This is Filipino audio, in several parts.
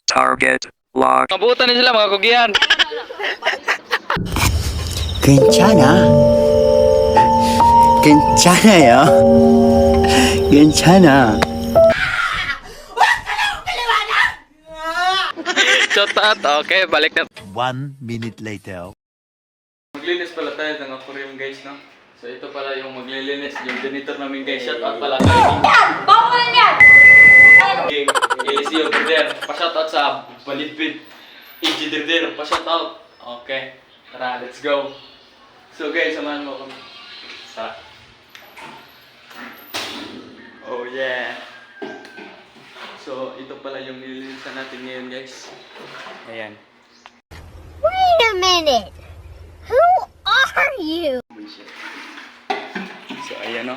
Target locked. Mabutan na sila mga kugian. 괜찮아. 괜찮아요. 괜찮아. Shot out. Okay, balik na. 1 minute later. Maglinis pala tayo ng aquarium guys, no? So ito pala yung maglilinis, yung janitor namin guys. Shout out pala kay Bawal yan! King Eliseo Derder. Pa-shout out sa Balibid. EG Derder. Pa-shout out. Okay. Tara, let's go. So guys, samahan mo kami. Sa oh yeah. So ito pala yung nililinisan natin ngayon guys. Ayan. Wait a minute! Who are you? So ayan no.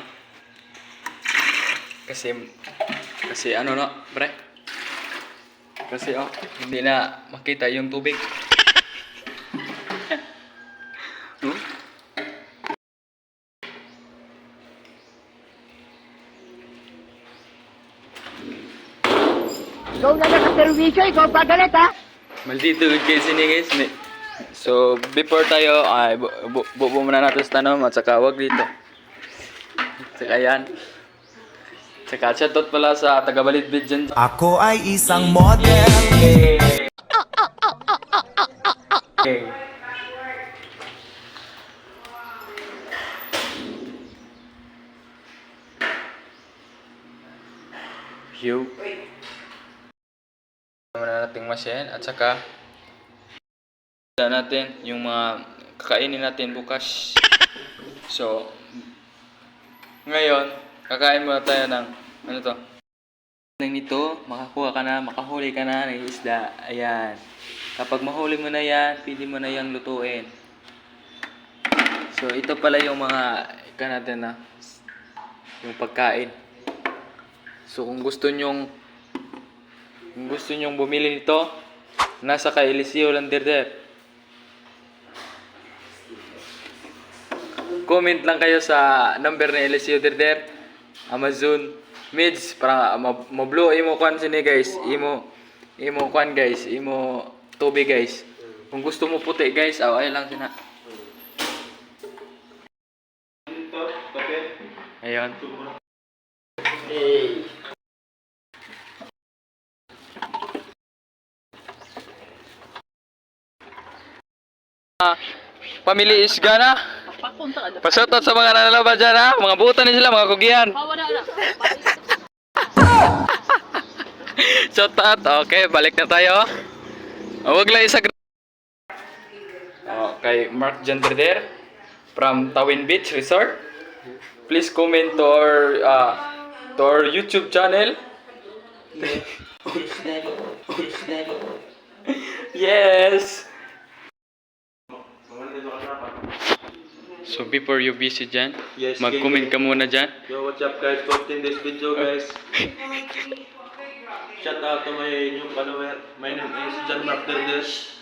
Kasi ano no, pre? Kasi hindi na makita yung tubig. Ikaw na nakaservisyo, ikaw pagalit ha? Maldito yung case ni guys. So before tayo ay bubo muna natin sa tanong at saka wag dito. Saka yan. Saka shoutout pala sa taga-Balidbid dyan. Ako ay isang model. Okay. Yo. Muna nating machine at saka natin yung mga kakainin natin bukas. So ngayon kakain muna tayo ng ano to? Nito, makakuha ka na, makahuli ka na ng isda. Ayan. Kapag mahuli mo na yan, pili mo na yung lutuin. So ito pala yung mga natin na yung pagkain. So kung gusto nyong bumili nito, nasa kay Eliseo Derder. Comment lang kayo sa number ni Eliseo Derder, Amazon Mids para mablo imo kwan sini guys. Imo kwan guys, imo tubig guys. Kung gusto mo puti guys, ay lang sina. Ayun. Hey. Pamili Isga na. Pasoutout sa mga nanalaban dyan ha. Mga butan ni sila, mga kugian. Shoutout. Okay, balik na tayo. Huwag lang isa. Kay Mark Janderder from Tawin Beach Resort. Please comment to our YouTube channel. Yes. So before you visit dyan, Yes, mag-comment ka muna dyan. Yo, what's up guys? Posting this video guys. Shout out to my new follower. My name is John Mark Derdes.